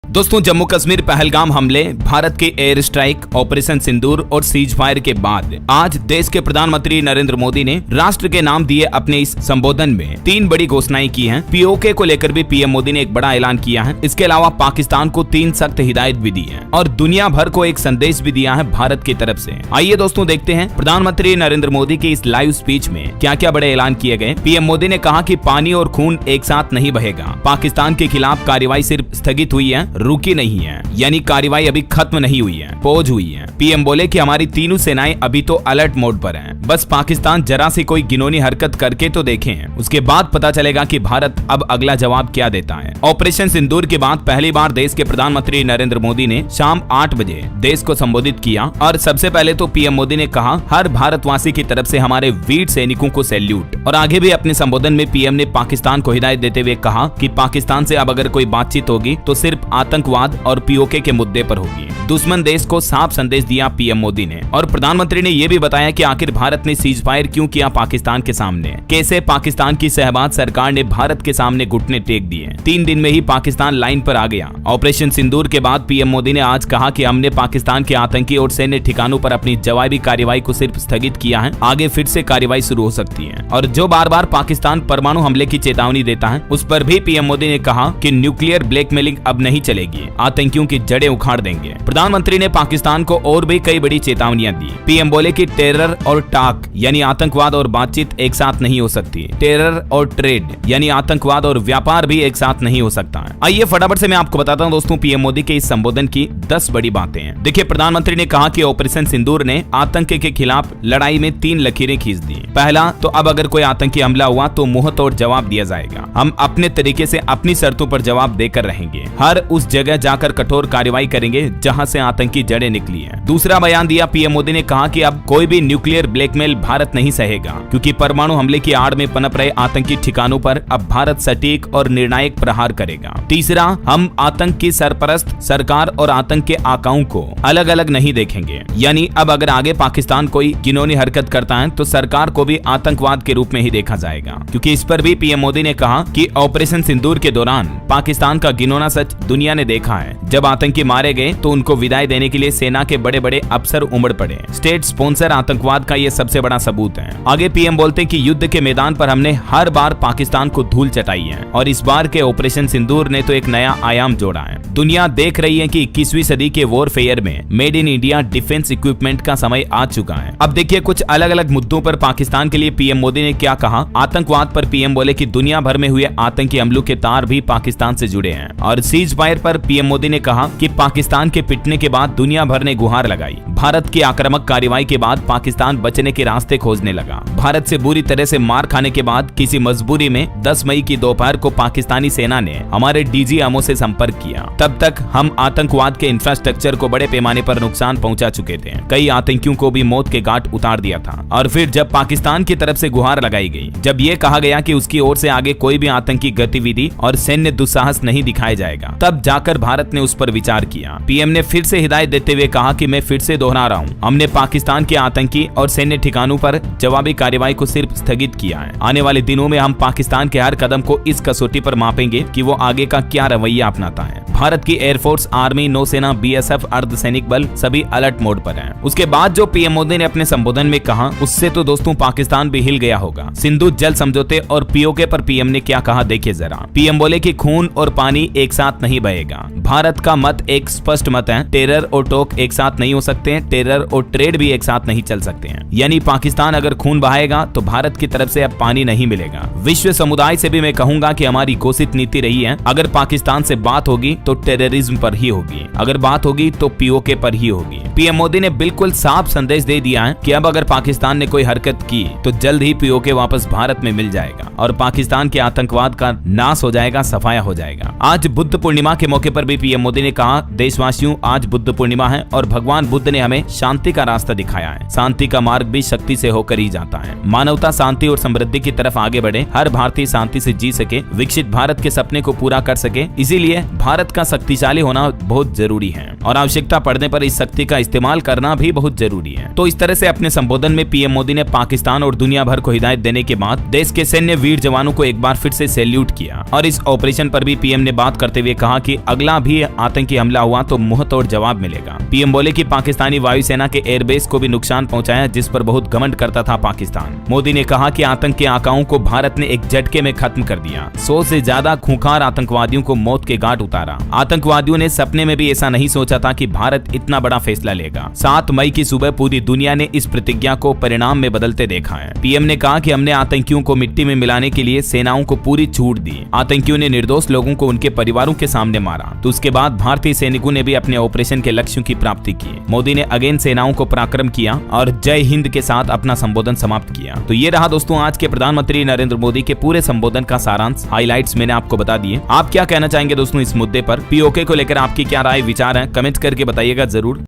दोस्तों, जम्मू कश्मीर पहलगाम हमले, भारत के एयर स्ट्राइक, ऑपरेशन सिंदूर और सीज फायर के बाद आज देश के प्रधानमंत्री नरेंद्र मोदी ने राष्ट्र के नाम दिए अपने इस संबोधन में 3 बड़ी घोषणाएं की हैं। पीओके को लेकर भी पीएम मोदी ने एक बड़ा ऐलान किया है। इसके अलावा पाकिस्तान को 3 सख्त हिदायत भी दी है और दुनिया भर को एक संदेश भी दिया है भारत की तरफ से। आइए दोस्तों देखते हैं प्रधानमंत्री नरेंद्र मोदी की इस लाइव स्पीच में क्या क्या बड़े ऐलान किए गए। पीएम मोदी ने कहा कि पानी और खून एक साथ नहीं बहेगा। पाकिस्तान के खिलाफ कार्रवाई सिर्फ स्थगित हुई है, रुकी नहीं है, यानी कार्रवाई अभी खत्म नहीं हुई है, पॉज हुई है। पीएम बोले कि हमारी तीनों सेनाएं अभी तो अलर्ट मोड पर हैं। बस पाकिस्तान जरा सी कोई घिनौनी हरकत करके तो देखें, उसके बाद पता चलेगा कि भारत अब अगला जवाब क्या देता है। ऑपरेशन सिंदूर के बाद पहली बार देश के प्रधानमंत्री नरेंद्र मोदी ने शाम 8 बजे देश को संबोधित किया और सबसे पहले तो पीएम मोदी ने कहा, हर भारतवासी की तरफ से हमारे वीर सैनिकों को सैल्यूट। और आगे भी अपने संबोधन में पीएम ने पाकिस्तान को हिदायत देते हुए कहा कि पाकिस्तान से अब अगर कोई बातचीत होगी तो सिर्फ आतंकवाद और पीओके के मुद्दे पर होगी। दुश्मन देश को साफ संदेश दिया पीएम मोदी ने। और प्रधानमंत्री ने यह भी बताया कि आखिर भारत ने सीज फायर क्यों किया पाकिस्तान के सामने, कैसे पाकिस्तान की शहबाज सरकार ने भारत के सामने घुटने टेक दिए। 3 दिन में ही पाकिस्तान लाइन पर आ गया। ऑपरेशन सिंदूर के बाद पीएम मोदी ने आज कहा कि हमने पाकिस्तान के आतंकी और सैन्य ठिकानों पर अपनी जवाबी कार्रवाई को सिर्फ स्थगित किया है, आगे फिर से कार्रवाई शुरू हो सकती है। और जो बार बार पाकिस्तान परमाणु हमले की चेतावनी देता है, उस पर भी पीएम मोदी ने कहा कि न्यूक्लियर ब्लैकमेलिंग अब नहीं चलेगी, आतंकियों की जड़ें उखाड़ देंगे। प्रधानमंत्री ने पाकिस्तान को और भी कई बड़ी चेतावनियां दी। पीएम बोले कि टेरर और टाक यानी आतंकवाद और बातचीत एक साथ नहीं हो सकती। टेरर और ट्रेड यानी आतंकवाद और व्यापार भी एक साथ नहीं हो सकता है। आइए फटाफट से मैं आपको बताता हूं दोस्तों पीएम मोदी के इस संबोधन की 10 बड़ी बातें हैं। देखिए, प्रधानमंत्री ने कहा कि ऑपरेशन सिंदूर ने आतंक के खिलाफ लड़ाई में 3 लकीरें खींच दी। पहला, तो अब अगर कोई आतंकी हमला हुआ तो मुंह तोड़ जवाब दिया जाएगा। हम अपने तरीके से अपनी शर्तों पर जवाब देकर रहेंगे। हर उस जगह जाकर कठोर कार्रवाई करेंगे जहां से आतंकी जड़ें निकली हैं। दूसरा बयान दिया पीएम मोदी ने कहा कि अब कोई भी न्यूक्लियर ब्लैकमेल भारत नहीं सहेगा, क्योंकि परमाणु हमले की आड़ में पनप रहे आतंकी ठिकानों पर अब भारत सटीक और निर्णायक प्रहार करेगा। तीसरा, हम आतंक की सरपरस्त सरकार और आतंक के आकाओं को अलग अलग नहीं देखेंगे, यानी अब अगर आगे पाकिस्तान कोई घिनौनी हरकत करता है तो सरकार को भी आतंकवाद के रूप में ही देखा जाएगा। क्योंकि इस पर भी पीएम मोदी ने कहा कि ऑपरेशन सिंदूर के दौरान पाकिस्तान का घिनौना सच दुनिया ने देखा है। जब आतंकी मारे गए तो उनको विदाई देने के लिए सेना के बड़े बड़े अफसर उमड़ पड़े। स्टेट स्पॉन्सर आतंकवाद का ये सबसे बड़ा सबूत है। आगे पीएम बोलते हैं कि युद्ध के मैदान पर हमने हर बार पाकिस्तान को धूल चटाई है और इस बार के ऑपरेशन सिंदूर ने तो एक नया आयाम जोड़ा है। दुनिया देख रही है कि 21वीं सदी के वॉरफेयर में made in India defence equipment का समय आ चुका है। अब देखिए कुछ अलग अलग मुद्दों पर पाकिस्तान के लिए पीएम मोदी ने क्या कहा। आतंकवाद पर पीएम बोले कि दुनिया भर में हुए आतंकी हमलों के तार भी पाकिस्तान से जुड़े हैं। और सीज फायर पर पीएम मोदी ने कहा कि पाकिस्तान के पिटने के बाद दुनिया भर ने गुहार लगाई। भारत की आक्रामक कार्रवाई के बाद पाकिस्तान बचने के रास्ते खोजने लगा। भारत से बुरी तरह से मार खाने के बाद किसी मजबूरी में 10 मई की दोपहर को पाकिस्तानी सेना ने हमारे डीजीएमओ से संपर्क किया। तब तक हम आतंकवाद के इंफ्रास्ट्रक्चर को बड़े पैमाने पर नुकसान पहुंचा चुके थे। कई आतंकियों को भी मौत के घाट उतार दिया था। और फिर जब पाकिस्तान की तरफ से गुहार लगाई गई, जब ये कहा गया कि उसकी ओर से आगे कोई भी आतंकी गतिविधि और सैन्य दुस्साहस नहीं दिखाया जाएगा, तब जाकर भारत ने उस पर विचार किया। पीएम ने फिर से हिदायत देते हुए कहा कि मैं फिर से दोहरा रहा हूं, हमने पाकिस्तान के आतंकी और सैन्य ठिकानों पर जवाबी कार्रवाई को सिर्फ स्थगित किया है। आने वाले दिनों में हम पाकिस्तान के हर कदम को इस कसौटी पर मापेंगे कि वो आगे का क्या रवैया अपनाता है। भारत की एयरफोर्स, आर्मी, नौसेना, बीएसएफ, अर्धसैनिक बल सभी अलर्ट मोड पर हैं। उसके बाद जो पीएम मोदी ने अपने संबोधन में कहा, उससे तो दोस्तों पाकिस्तान भी हिल गया होगा। सिंधु जल समझौते और पीओके पर पीएम ने क्या कहा, देखिए जरा। पीएम बोले कि खून और पानी एक साथ नहीं बहेगा। भारत का मत एक स्पष्ट मत है, टेरर और टोक एक साथ नहीं हो सकते हैं, टेरर और ट्रेड भी एक साथ नहीं चल सकते हैं। यानी पाकिस्तान अगर खून बहाएगा तो भारत की तरफ से अब पानी नहीं मिलेगा। विश्व समुदाय से भी मैं कहूंगा कि हमारी घोषित नीति रही है, अगर पाकिस्तान से बात होगी तो टेररिज्म पर ही होगी, अगर बात होगी तो पीओके पर ही होगी। पीएम मोदी ने बिल्कुल साफ संदेश दे दिया है कि अब अगर पाकिस्तान ने कोई हरकत की तो जल्द ही पीओके वापस भारत में मिल जाएगा और पाकिस्तान के आतंकवाद का नाश हो जाएगा, सफाया हो जाएगा। आज बुद्ध पूर्णिमा के मौके पर भी पीएम मोदी ने कहा, देशवासियों आज बुद्ध पूर्णिमा है और भगवान बुद्ध ने हमें शांति का रास्ता दिखाया है। शांति का मार्ग भी शक्ति से होकर ही जाता है। मानवता शांति और समृद्धि की तरफ आगे बढ़े, हर भारतीय शांति से जी सके, विकसित भारत के सपने को पूरा कर सके, इसीलिए भारत का का शक्तिशाली होना बहुत जरूरी है और आवश्यकता पड़ने पर इस शक्ति का इस्तेमाल करना भी बहुत जरूरी है। तो इस तरह से अपने संबोधन में पीएम मोदी ने पाकिस्तान और दुनिया भर को हिदायत देने के बाद देश के सैन्य वीर जवानों को एक बार फिर से सैल्यूट किया और इस ऑपरेशन पर भी पीएम ने बात करते हुए कहा कि अगला भी आतंकी हमला हुआ तो मुंह तोड़ जवाब मिलेगा। पीएम बोले कि पाकिस्तानी वायुसेना के एयरबेस को भी नुकसान पहुंचाया जिस पर बहुत घमंड करता था पाकिस्तान। मोदी ने कहा कि आतंक के आकाओं को भारत ने एक झटके में खत्म कर दिया। 100 से ज्यादा खूंखार आतंकवादियों को मौत के घाट उतारा। आतंकवादियों ने सपने में भी ऐसा नहीं सोचा था कि भारत इतना बड़ा फैसला लेगा। 7 मई की सुबह पूरी दुनिया ने इस प्रतिज्ञा को परिणाम में बदलते देखा है। पीएम ने कहा कि हमने आतंकियों को मिट्टी में मिलाने के लिए सेनाओं को पूरी छूट दी। आतंकियों ने निर्दोष लोगों को उनके परिवारों के सामने मारा तो उसके बाद भारतीय सैनिकों ने भी अपने ऑपरेशन के लक्ष्यों की प्राप्ति की। मोदी ने अगेन सेनाओं को पराक्रम किया और जय हिंद के साथ अपना संबोधन समाप्त किया। तो ये रहा दोस्तों आज के प्रधानमंत्री नरेंद्र मोदी के पूरे संबोधन का सारांश, हाइलाइट्स मैंने आपको बता दिए। आप क्या कहना चाहेंगे दोस्तों इस मुद्दे पर? पीओके को लेकर आपकी क्या राय विचार है, कमेंट करके बताइएगा जरूर।